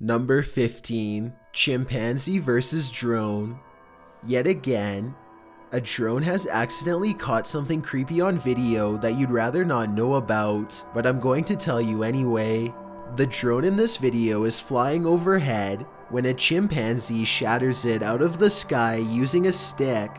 Number 15. Chimpanzee versus drone. Yet again, a drone has accidentally caught something creepy on video that you'd rather not know about, but I'm going to tell you anyway. The drone in this video is flying overhead when a chimpanzee shatters it out of the sky using a stick.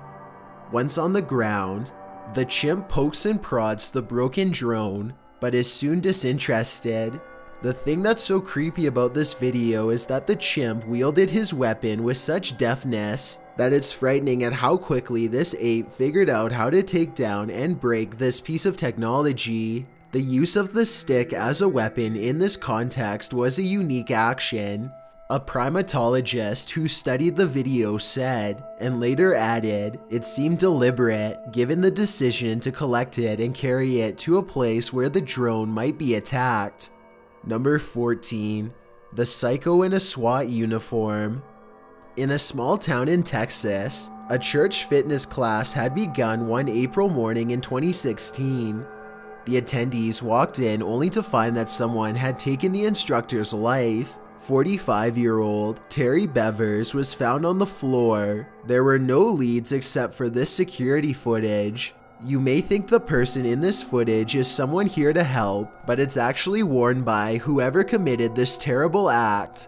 Once on the ground, the chimp pokes and prods the broken drone, but is soon disinterested. The thing that's so creepy about this video is that the chimp wielded his weapon with such deftness that it's frightening at how quickly this ape figured out how to take down and break this piece of technology. The use of the stick as a weapon in this context was a unique action. A primatologist who studied the video said, and later added, it seemed deliberate given the decision to collect it and carry it to a place where the drone might be attacked. Number 14. The psycho in a SWAT uniform. In a small town in Texas, a church fitness class had begun one April morning in 2016. The attendees walked in only to find that someone had taken the instructor's life. 45-year-old Terry Bevers was found on the floor. There were no leads except for this security footage. You may think the person in this footage is someone here to help, but it's actually worn by whoever committed this terrible act.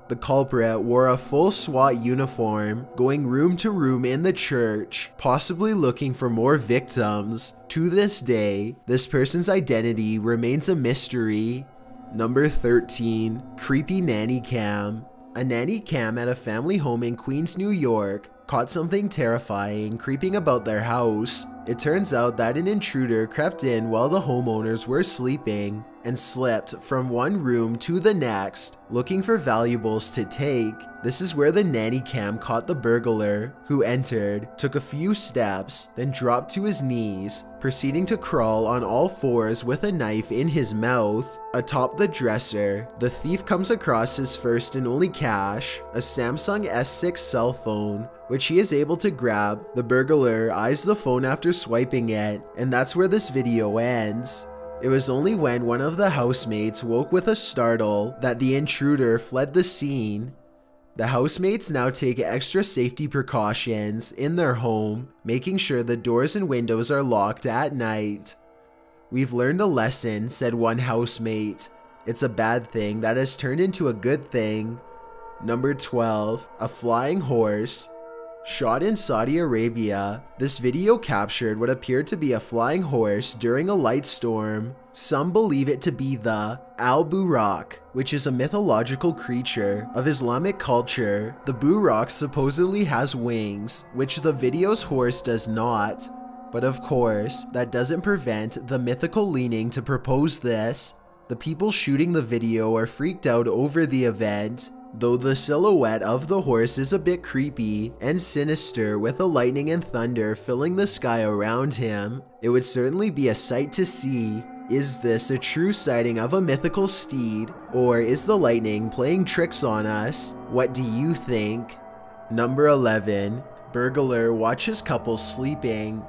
The culprit wore a full SWAT uniform, going room to room in the church, possibly looking for more victims. To this day, this person's identity remains a mystery. Number 13. Creepy nanny cam. A nanny cam at a family home in Queens, New York caught something terrifying creeping about their house. It turns out that an intruder crept in while the homeowners were sleeping and slipped from one room to the next, looking for valuables to take. This is where the nanny cam caught the burglar, who entered, took a few steps, then dropped to his knees, proceeding to crawl on all fours with a knife in his mouth. Atop the dresser, the thief comes across his first and only cash, a Samsung S6 cell phone, which he is able to grab. The burglar eyes the phone after swiping it, and that's where this video ends. It was only when one of the housemates woke with a startle that the intruder fled the scene. The housemates now take extra safety precautions in their home, making sure the doors and windows are locked at night. We've learned a lesson, said one housemate. It's a bad thing that has turned into a good thing. Number 12. A flying horse. Shot in Saudi Arabia, this video captured what appeared to be a flying horse during a light storm. Some believe it to be the Al-Buraq, which is a mythological creature of Islamic culture. The Buraq supposedly has wings, which the video's horse does not. But of course, that doesn't prevent the mythical leaning to propose this. The people shooting the video are freaked out over the event, though the silhouette of the horse is a bit creepy and sinister with the lightning and thunder filling the sky around him. It would certainly be a sight to see. Is this a true sighting of a mythical steed, or is the lightning playing tricks on us? What do you think? Number 11. Burglar watches couple sleeping.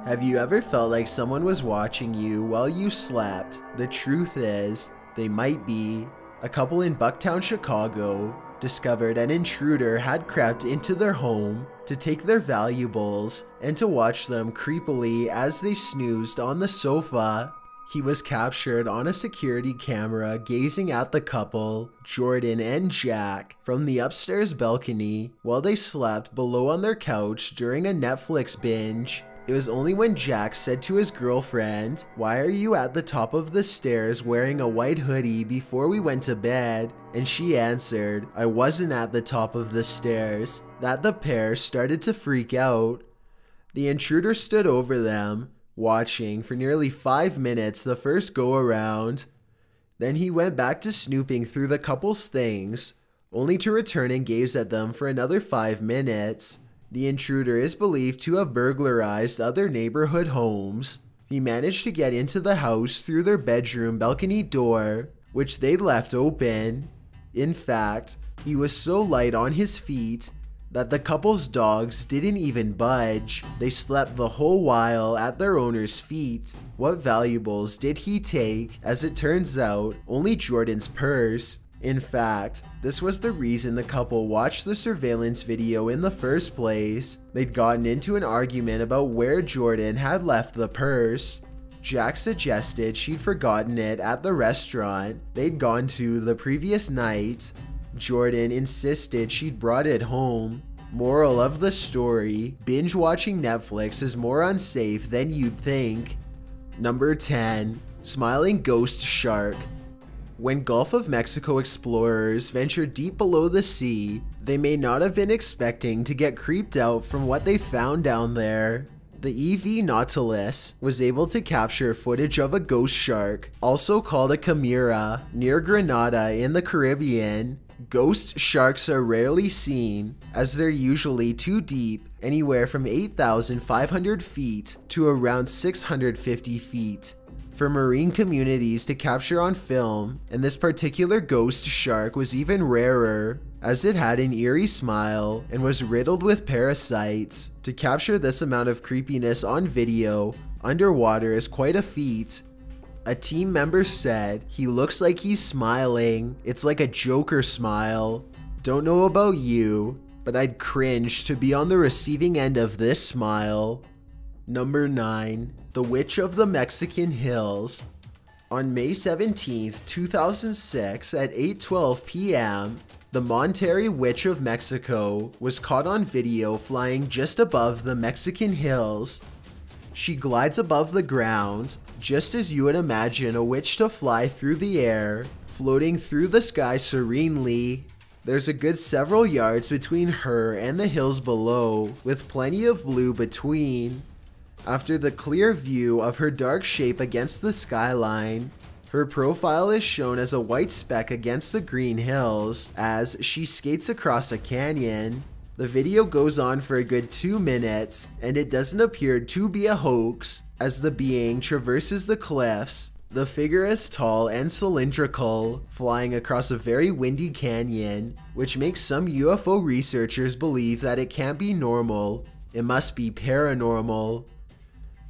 Have you ever felt like someone was watching you while you slept? The truth is, they might be. A couple in Bucktown, Chicago, discovered an intruder had crept into their home to take their valuables and to watch them creepily as they snoozed on the sofa. He was captured on a security camera gazing at the couple, Jordan and Jack, from the upstairs balcony while they slept below on their couch during a Netflix binge. It was only when Jack said to his girlfriend, "Why are you at the top of the stairs wearing a white hoodie before we went to bed?" and she answered, "I wasn't at the top of the stairs," that the pair started to freak out. The intruder stood over them, watching for nearly 5 minutes the first go around. Then he went back to snooping through the couple's things, only to return and gaze at them for another 5 minutes. The intruder is believed to have burglarized other neighborhood homes. He managed to get into the house through their bedroom balcony door, which they left open. In fact, he was so light on his feet that the couple's dogs didn't even budge. They slept the whole while at their owner's feet. What valuables did he take? As it turns out, only Jordan's purse. In fact, this was the reason the couple watched the surveillance video in the first place. They'd gotten into an argument about where Jordan had left the purse. Jack suggested she'd forgotten it at the restaurant they'd gone to the previous night. Jordan insisted she'd brought it home. Moral of the story, binge watching Netflix is more unsafe than you'd think. Number 10. Smiling Ghost Shark. When Gulf of Mexico explorers ventured deep below the sea, they may not have been expecting to get creeped out from what they found down there. The EV Nautilus was able to capture footage of a ghost shark, also called a chimera, near Grenada in the Caribbean. Ghost sharks are rarely seen, as they're usually too deep, anywhere from 8,500 feet to around 650 feet. For marine communities to capture on film, and this particular ghost shark was even rarer, as it had an eerie smile and was riddled with parasites. To capture this amount of creepiness on video underwater is quite a feat. A team member said, "He looks like he's smiling. It's like a Joker smile." Don't know about you, but I'd cringe to be on the receiving end of this smile. Number 9. The Witch of the Mexican Hills. On May 17, 2006 at 8:12 p.m., the Monterrey Witch of Mexico was caught on video flying just above the Mexican hills. She glides above the ground, just as you would imagine a witch to fly through the air, floating through the sky serenely. There's a good several yards between her and the hills below, with plenty of blue between. After the clear view of her dark shape against the skyline, her profile is shown as a white speck against the green hills as she skates across a canyon. The video goes on for a good 2 minutes, and it doesn't appear to be a hoax. As the being traverses the cliffs, the figure is tall and cylindrical, flying across a very windy canyon, which makes some UFO researchers believe that it can't be normal, it must be paranormal.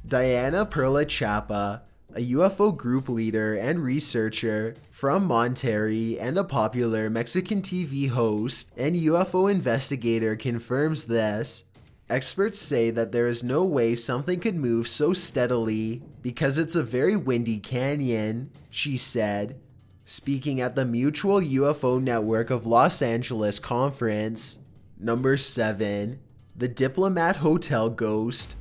Diana Perla Chapa, a UFO group leader and researcher from Monterrey and a popular Mexican TV host and UFO investigator, confirms this. Experts say that there is no way something could move so steadily because it's a very windy canyon, she said, speaking at the Mutual UFO Network of Los Angeles conference. Number 7. The Diplomat Hotel Ghost.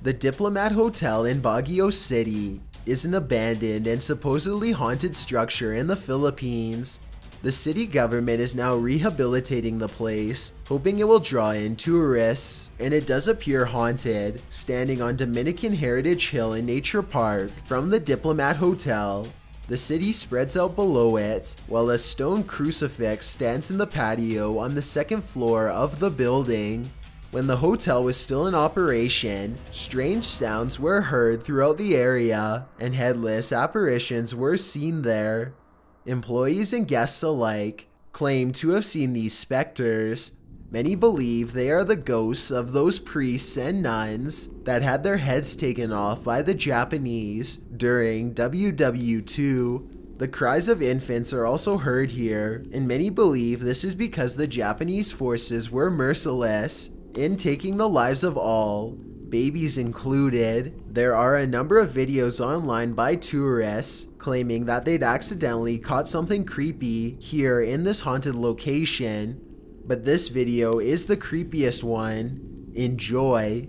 The Diplomat Hotel in Baguio City is an abandoned and supposedly haunted structure in the Philippines. The city government is now rehabilitating the place, hoping it will draw in tourists, and it does appear haunted, standing on Dominican Heritage Hill in Nature Park from the Diplomat Hotel. The city spreads out below it, while a stone crucifix stands in the patio on the second floor of the building. When the hotel was still in operation, strange sounds were heard throughout the area, and headless apparitions were seen there. Employees and guests alike claim to have seen these specters. Many believe they are the ghosts of those priests and nuns that had their heads taken off by the Japanese during WW2. The cries of infants are also heard here, and many believe this is because the Japanese forces were merciless in taking the lives of all, babies included. There are a number of videos online by tourists claiming that they'd accidentally caught something creepy here in this haunted location, but this video is the creepiest one. Enjoy.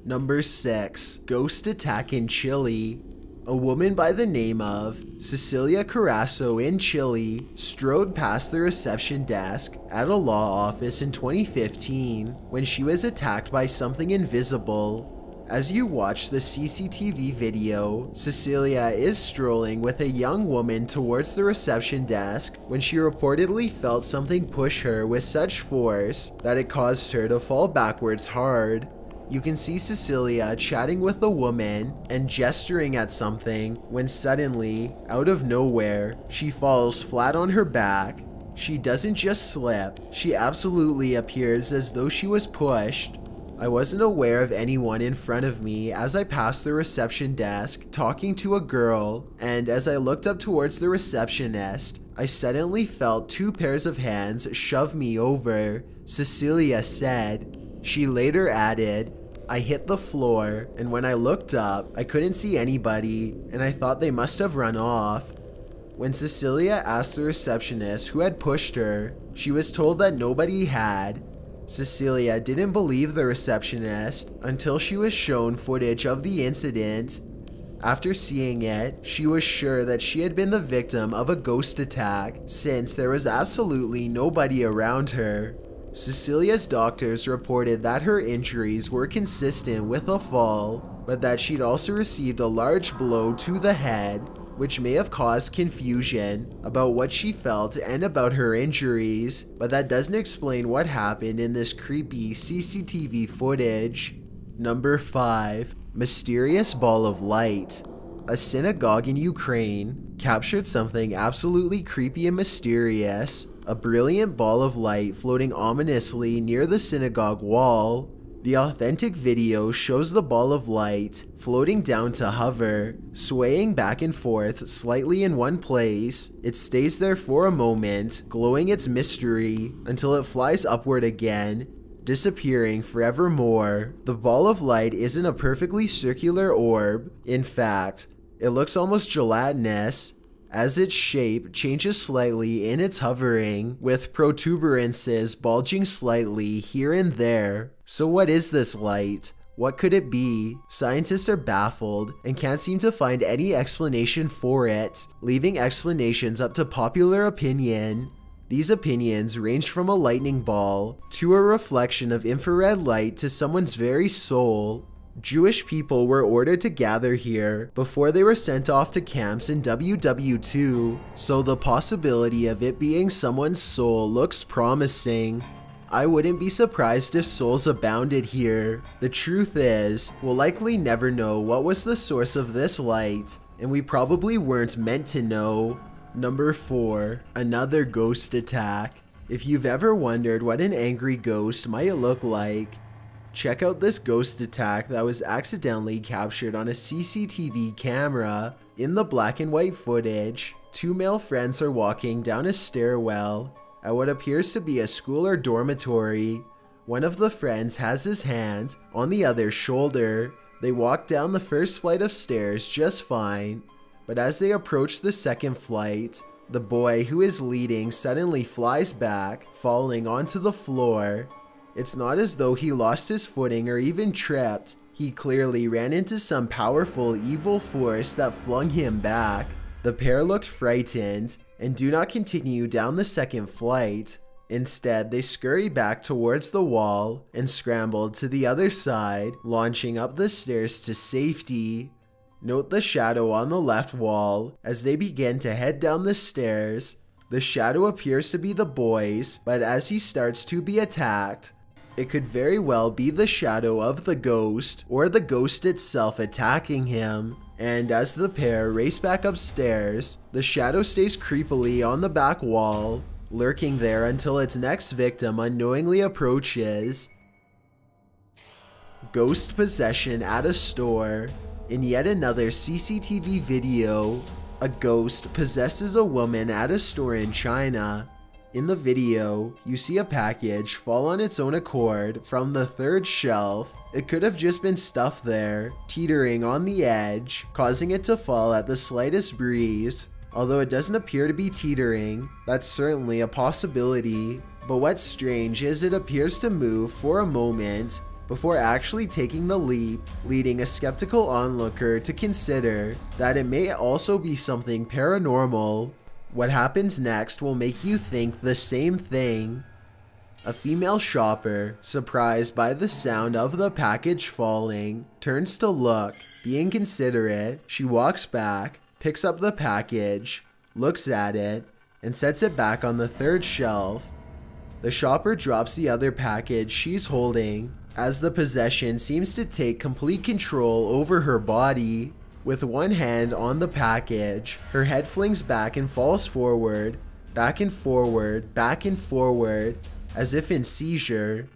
Number 6. Ghost Attack in Chile. A woman by the name of Cecilia Carasso in Chile strode past the reception desk at a law office in 2015 when she was attacked by something invisible. As you watch the CCTV video, Cecilia is strolling with a young woman towards the reception desk when she reportedly felt something push her with such force that it caused her to fall backwards hard. You can see Cecilia chatting with the woman and gesturing at something when suddenly, out of nowhere, she falls flat on her back. She doesn't just slip, she absolutely appears as though she was pushed. I wasn't aware of anyone in front of me as I passed the reception desk talking to a girl, and as I looked up towards the receptionist, I suddenly felt 2 pairs of hands shove me over, Cecilia said. She later added, I hit the floor, and when I looked up, I couldn't see anybody, and I thought they must have run off. When Cecilia asked the receptionist who had pushed her, she was told that nobody had. Cecilia didn't believe the receptionist until she was shown footage of the incident. After seeing it, she was sure that she had been the victim of a ghost attack since there was absolutely nobody around her. Cecilia's doctors reported that her injuries were consistent with a fall, but that she'd also received a large blow to the head, which may have caused confusion about what she felt and about her injuries, but that doesn't explain what happened in this creepy CCTV footage. Number 5. Mysterious ball of light. A synagogue in Ukraine captured something absolutely creepy and mysterious, a brilliant ball of light floating ominously near the synagogue wall. The authentic video shows the ball of light floating down to hover, swaying back and forth slightly in one place. It stays there for a moment, glowing its mystery, until it flies upward again, disappearing forevermore. The ball of light isn't a perfectly circular orb. In fact, it looks almost gelatinous, as its shape changes slightly in its hovering, with protuberances bulging slightly here and there. So what is this light? What could it be? Scientists are baffled and can't seem to find any explanation for it, leaving explanations up to popular opinion. These opinions range from a lightning ball to a reflection of infrared light to someone's very soul. Jewish people were ordered to gather here before they were sent off to camps in WW2, so the possibility of it being someone's soul looks promising. I wouldn't be surprised if souls abounded here. The truth is, we'll likely never know what was the source of this light, and we probably weren't meant to know. Number 4. Another ghost attack. If you've ever wondered what an angry ghost might look like, check out this ghost attack that was accidentally captured on a CCTV camera. In the black and white footage, 2 male friends are walking down a stairwell at what appears to be a school or dormitory. One of the friends has his hand on the other's shoulder. They walk down the first flight of stairs just fine, but as they approach the second flight, the boy who is leading suddenly flies back, falling onto the floor. It's not as though he lost his footing or even tripped. He clearly ran into some powerful evil force that flung him back. The pair looked frightened and do not continue down the second flight. Instead, they scurry back towards the wall and scramble to the other side, launching up the stairs to safety. Note the shadow on the left wall as they begin to head down the stairs. The shadow appears to be the boy's, but as he starts to be attacked, it could very well be the shadow of the ghost or the ghost itself attacking him. And as the pair race back upstairs, the shadow stays creepily on the back wall, lurking there until its next victim unknowingly approaches. Ghost possession at a store. In yet another CCTV video, a ghost possesses a woman at a store in China. In the video, you see a package fall on its own accord from the 3rd shelf. It could have just been stuff there, teetering on the edge, causing it to fall at the slightest breeze. Although it doesn't appear to be teetering, that's certainly a possibility. But what's strange is it appears to move for a moment before actually taking the leap, leading a skeptical onlooker to consider that it may also be something paranormal. What happens next will make you think the same thing. A female shopper, surprised by the sound of the package falling, turns to look. Being considerate, she walks back, picks up the package, looks at it, and sets it back on the 3rd shelf. The shopper drops the other package she's holding, as the possession seems to take complete control over her body. With one hand on the package, her head flings back and falls forward, back and forward, back and forward, as if in seizure.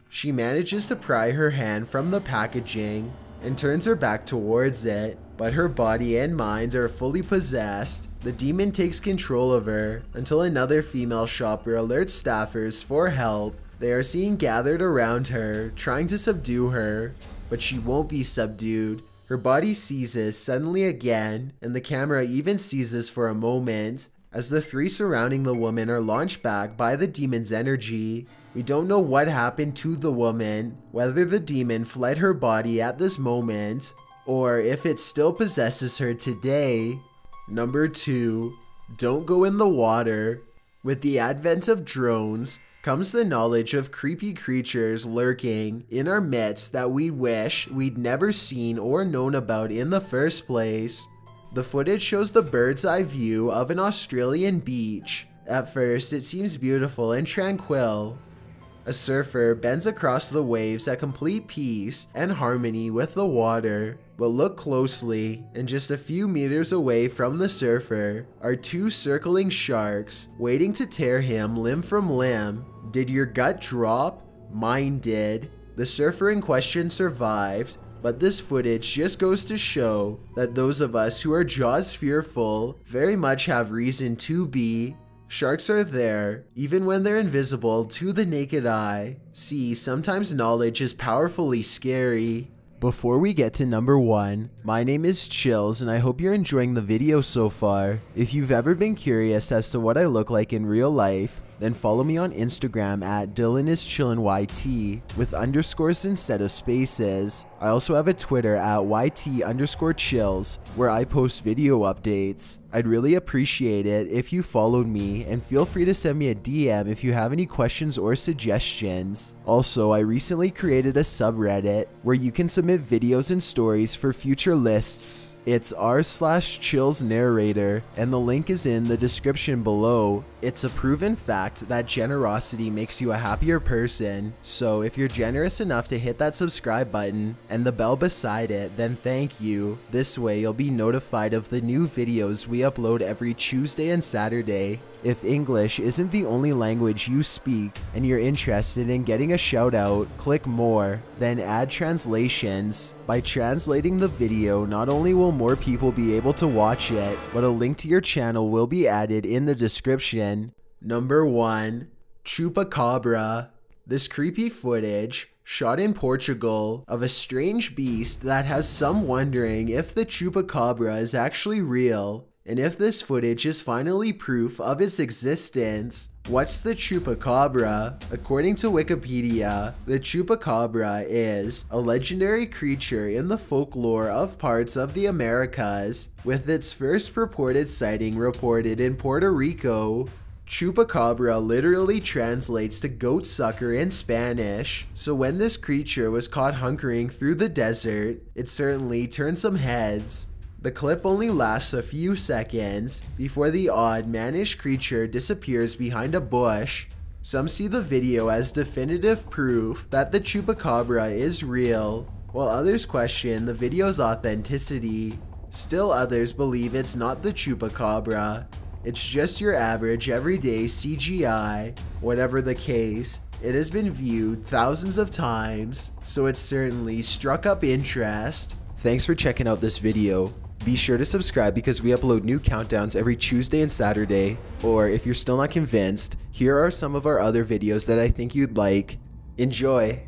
She manages to pry her hand from the packaging and turns her back towards it. but her body and mind are fully possessed. The demon takes control of her until another female shopper alerts staffers for help. They are seen gathered around her, trying to subdue her, but she won't be subdued. Her body seizes suddenly again, and the camera even seizes for a moment, as the three surrounding the woman are launched back by the demon's energy. We don't know what happened to the woman, whether the demon fled her body at this moment, or if it still possesses her today. Number 2. Don't go in the water. With the advent of drones comes the knowledge of creepy creatures lurking in our midst that we wish we'd never seen or known about in the first place. The footage shows the bird's eye view of an Australian beach. At first, it seems beautiful and tranquil. A surfer bends across the waves at complete peace and harmony with the water. But look closely, and just a few meters away from the surfer are two circling sharks waiting to tear him limb from limb. Did your gut drop? Mine did. The surfer in question survived, but this footage just goes to show that those of us who are Jaws fearful very much have reason to be. Sharks are there, even when they're invisible to the naked eye. See, sometimes knowledge is powerfully scary. Before we get to number 1, my name is Chills and I hope you're enjoying the video so far. If you've ever been curious as to what I look like in real life, then follow me on Instagram at DylanIsChillinYT with underscores instead of spaces. I also have a Twitter at YT_chills where I post video updates. I'd really appreciate it if you followed me, and feel free to send me a DM if you have any questions or suggestions. Also, I recently created a subreddit where you can submit videos and stories for future lists. It's r/chillsnarrator, and the link is in the description below. It's a proven fact that generosity makes you a happier person, so if you're generous enough to hit that subscribe button and the bell beside it, then thank you. This way you'll be notified of the new videos we upload every Tuesday and Saturday. If English isn't the only language you speak and you're interested in getting a shout out, click more, then add translations. By translating the video, not only will more people be able to watch it, but a link to your channel will be added in the description. Number 1. Chupacabra. This creepy footage, shot in Portugal, of a strange beast that has some wondering if the chupacabra is actually real, and if this footage is finally proof of its existence. What's the chupacabra? According to Wikipedia, the chupacabra is a legendary creature in the folklore of parts of the Americas, with its first purported sighting reported in Puerto Rico. Chupacabra literally translates to goat sucker in Spanish, so when this creature was caught hunkering through the desert, it certainly turned some heads. The clip only lasts a few seconds before the odd, mannish creature disappears behind a bush. Some see the video as definitive proof that the chupacabra is real, while others question the video's authenticity. Still others believe it's not the chupacabra. It's just your average everyday CGI. Whatever the case, it has been viewed thousands of times, so it's certainly struck up interest. Thanks for checking out this video. Be sure to subscribe because we upload new countdowns every Tuesday and Saturday. Or if you're still not convinced, here are some of our other videos that I think you'd like. Enjoy!